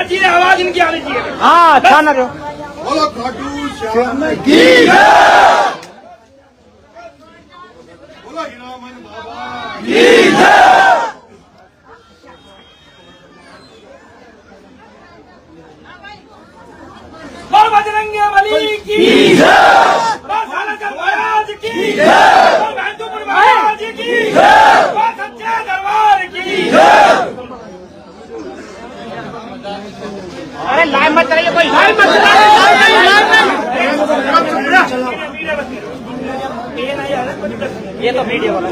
Media आवाज इनकी आनी चाहिए। हाँ अच्छा ना रहो। बोलो खाटू श्याम की बोलो हीरामन बाबा की बोल बजरंगी बली की बोल सालकर महाराज की बोल महतूपुर महाराज की बोल सच्चे दरबार की। अरे लाइव मत चलाइए, कोई लाइव मत ये तो मीडिया वाला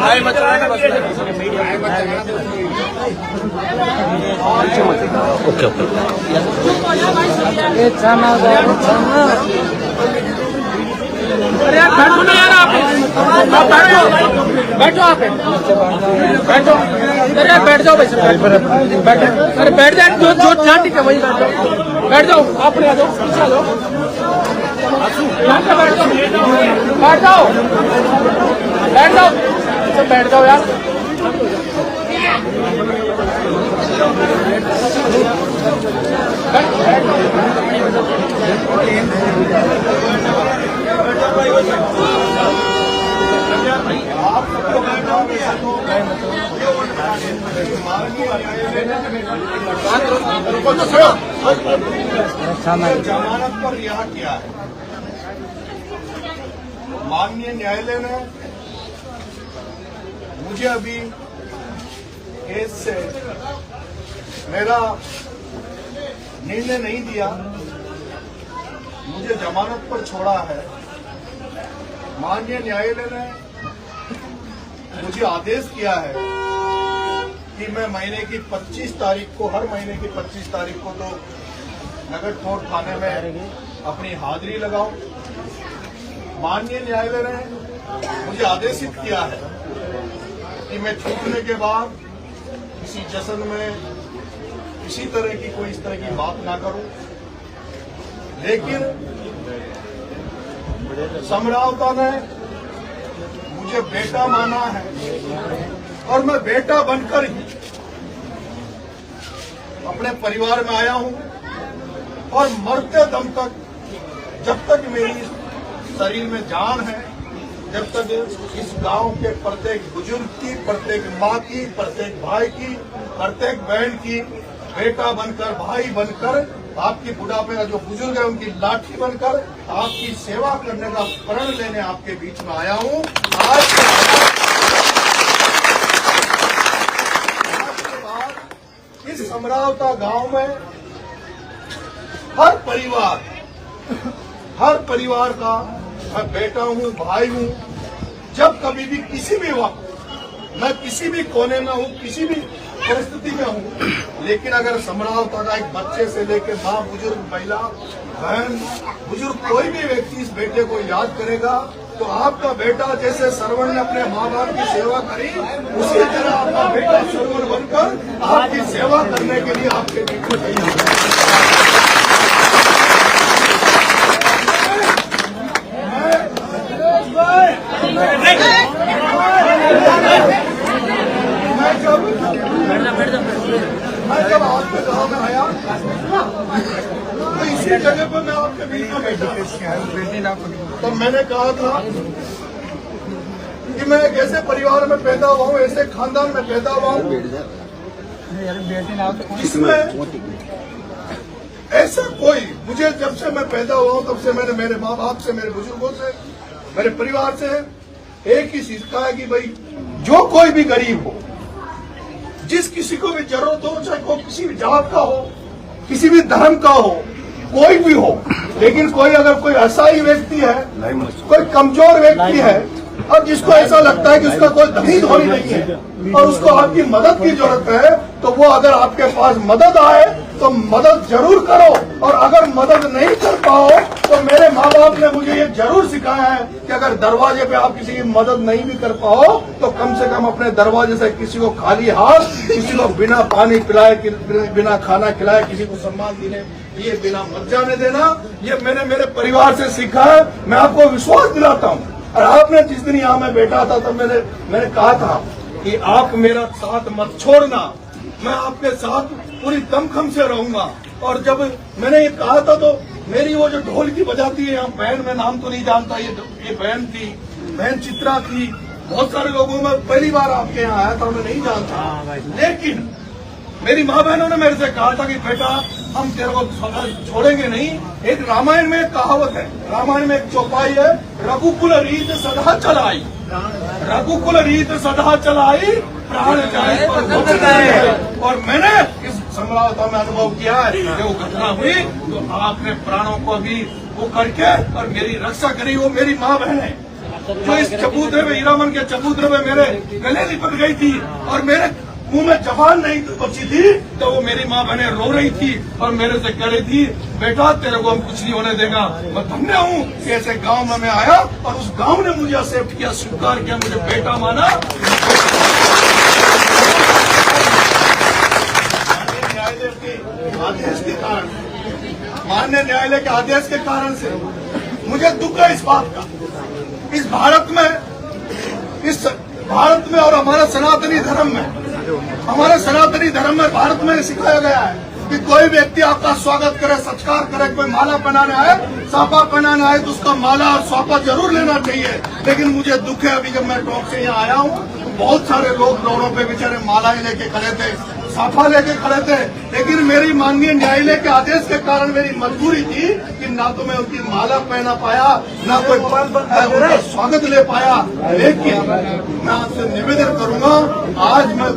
लाइव मत चलाना बस। ओके ओके अरे यार बैठो ना यार, आप बैठो आप बैठो अरे बैठ जाओ भाई बैठो। अरे बैठ जाए जो जहाँ ठीक है वही बैठ जाओ अपने आ जाओ पीछे आ जाओ बैठ जाओ बैठ जाओ सब बैठ जाओ यार। जमानत पर रिहा किया है। माननीय न्यायालय ने मुझे अभी केस से मेरा निर्णय नहीं दिया, मुझे जमानत पर छोड़ा है। माननीय न्यायालय ने मुझे आदेश किया है कि मैं महीने की 25 तारीख को, हर महीने की 25 तारीख को तो नगर कोर्ट थाने में अपनी हाजिरी लगाऊं। माननीय न्यायालय ने मुझे आदेशित किया है कि मैं छूटने के बाद किसी जश्न में किसी तरह की कोई इस तरह की बात ना करूं, लेकिन समरावता ने मुझे बेटा माना है और मैं बेटा बनकर ही अपने परिवार में आया हूं और मरते दम तक, जब तक मेरी शरीर में जान है, जब तक इस गांव के प्रत्येक बुजुर्ग की, प्रत्येक माँ की, प्रत्येक भाई की, प्रत्येक बहन की बेटा बनकर, भाई बनकर, आपकी बुढ़ापे का जो बुजुर्ग है उनकी लाठी बनकर आपकी सेवा करने का प्रण लेने आपके बीच में आया हूं। आज के बाद इस समरावता गांव में हर परिवार का मैं बेटा हूं, भाई हूं। जब कभी भी किसी भी वक्त मैं किसी भी कोने में हूं, किसी भी परिस्थिति में हूं, लेकिन अगर समरावता का एक बच्चे से लेकर माँ, बुजुर्ग, महिला, बहन, बुजुर्ग, कोई भी व्यक्ति इस बेटे को याद करेगा तो आपका बेटा जैसे सरवण ने अपने माँ बाप की सेवा करी, उसी तरह आपका बेटा सरवण बनकर आपकी सेवा करने के लिए आपके बीच में तैयार है। मैं जब आपके गाँव में आया तो इसी जगह पर मैं आपके बीच में बैठा, तो मैंने कहा था कि मैं एक ऐसे परिवार में पैदा हुआ हूँ, ऐसे खानदान में पैदा हुआ हूँ जिसमें ऐसा कोई, मुझे जब से मैं पैदा हुआ हूँ तब से मैंने मेरे माँ बाप से, मेरे बुजुर्गों से, मेरे परिवार से एक ही सीखा है कि भाई जो कोई भी गरीब हो, जिस किसी को भी जरूरत हो, चाहे वो किसी भी जात का हो, किसी भी धर्म का हो, कोई भी हो, लेकिन कोई अगर कोई ऐसा ही व्यक्ति है, कोई कमजोर व्यक्ति है और जिसको ऐसा लगता है कि उसका कोई धनी धोनी नहीं है और उसको आपकी मदद की जरूरत है, तो वो अगर आपके पास मदद आए तो तो मदद जरूर करो। और अगर मदद नहीं कर पाओ तो मेरे माँ बाप ने मुझे ये जरूर सिखाया है कि अगर दरवाजे पे आप किसी की मदद नहीं भी कर पाओ तो कम से कम अपने दरवाजे से किसी को खाली हाथ, किसी को बिना पानी पिलाए, बिना खाना खिलाए, किसी को सम्मान देने ये बिना मत जाने देना। ये मैंने मेरे परिवार से सीखा है। मैं आपको विश्वास दिलाता हूँ। और आपने जिस दिन यहाँ मैं बैठा था तब मैंने कहा था कि आप मेरा साथ मत छोड़ना, मैं आपके साथ पूरी दमखम से रहूंगा। और जब मैंने ये कहा था तो मेरी वो जो ढोल की बजाती है यहाँ बहन, मैं नाम तो नहीं जानता, ये बहन थी, बहन चित्रा थी, बहुत सारे लोगों में पहली बार आपके यहाँ आया था, मैं नहीं जानता। लेकिन मेरी माँ बहनों ने मेरे से कहा था कि बेटा हम तेरे को छोड़ेंगे नहीं। एक रामायण में एक कहावत है, रामायण में एक चौपाई है, रघुकुल रीत सदा चलाई, रघुकुल रीत सदा चलाई, प्राण जाए पर वचन जाए। और मैंने इस समरावता में अनुभव किया है कि वो घटना हुई तो आपने प्राणों को भी वो करके और मेरी रक्षा करी। वो मेरी माँ बहन है जो इस चबूतरे में, हीरामन के चबूतरे में मेरे गले लिपट गई थी और मेरे मुंह में जबान नहीं बची थी, तो वो मेरी माँ बहनें रो रही थी और मेरे से कह रही थी बेटा तेरे को हम कुछ नहीं होने देगा। मैं धन्य हूँ कि ऐसे गांव में मैं आया और उस गांव ने मुझे एक्सेप्ट किया, स्वीकार किया, मुझे बेटा माना। न्यायालय के आदेश के कारण, माननीय न्यायालय के आदेश के कारण से मुझे दुख है इस बात का। इस भारत में और हमारे सनातनी धर्म में भारत में सिखाया गया है कि कोई व्यक्ति आपका स्वागत करे, सत्कार करे, कोई माला पहनाने आए, साफा पहनाने आए तो उसका माला और साफा जरूर लेना चाहिए। लेकिन मुझे दुख है, अभी जब मैं टॉक से यहाँ आया हूँ बहुत सारे लोग रोडों पे बेचारे मालाएं लेके खड़े थे, साफा लेके खड़े थे। लेकिन मेरी माननीय न्यायालय के आदेश के कारण मेरी मजबूरी थी कि ना तो मैं उनकी माला पहना पाया, ना कोई उनका स्वागत ले पाया। लेकिन मैं आपसे निवेदन करूंगा, आज मैं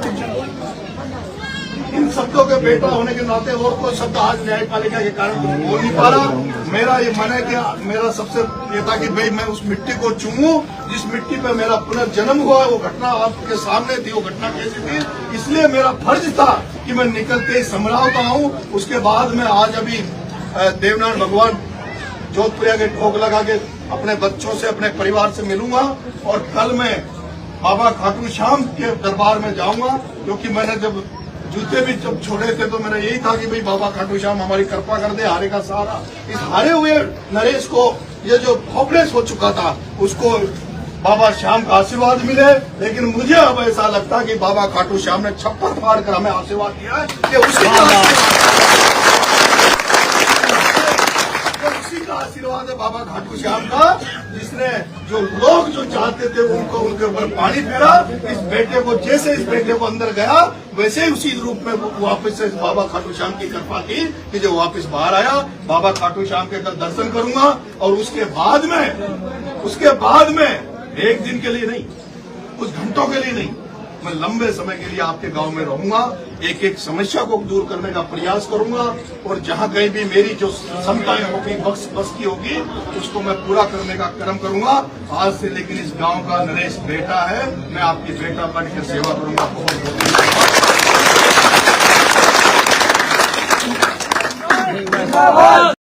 इन शब्दों के बेटा होने के नाते और कोई शब्द आज न्यायपालिका के कारण कुछ बोल नहीं पा रहा। मेरा ये मन है कि मेरा सबसे ये था कि भाई मैं उस मिट्टी को चूमूं जिस मिट्टी पे मेरा पुनर्जन्म हुआ। वो घटना आपके सामने थी, वो घटना कैसी थी, इसलिए मेरा फर्ज था कि मैं निकल के समझाता हूँ। उसके बाद में आज अभी देवनारायण भगवान जोधपुरिया के ठोक लगा के अपने बच्चों से, अपने परिवार से मिलूंगा और कल मैं बाबा खाटू श्याम के दरबार में जाऊंगा। क्योंकि मैंने जब जूते भी जब छोड़े थे तो मेरा यही था कि भाई बाबा खाटू श्याम हमारी कृपा कर दे, हारे का सहारा। इस हारे हुए नरेश को ये जो होपलेस हो चुका था उसको बाबा श्याम का आशीर्वाद मिले। लेकिन मुझे अब ऐसा लगता कि बाबा खाटू श्याम ने छप्पर फाड़ कर हमें आशीर्वाद दिया है कि उसी का आशीर्वाद है बाबा खाटू श्याम का, जिसने जो लोग जो चाहते थे उनको उनके ऊपर पानी फेरा। इस बेटे को जैसे इस बेटे को अंदर गया वैसे ही उसी रूप में वापस से बाबा खाटू श्याम की कृपा थी कि जो वापस बाहर आया। बाबा खाटू श्याम के कल दर्शन करूंगा और उसके बाद में एक दिन के लिए नहीं, कुछ घंटों के लिए नहीं, मैं लंबे समय के लिए आपके गांव में रहूंगा। एक एक समस्या को दूर करने का प्रयास करूंगा और जहां कहीं भी मेरी जो क्षमताएं होगी, बस की होगी, उसको मैं पूरा करने का कर्म करूंगा आज से। लेकिन इस गांव का नरेश बेटा है, मैं आपकी बेटा बन के सेवा करूंगा। बहुत बहुत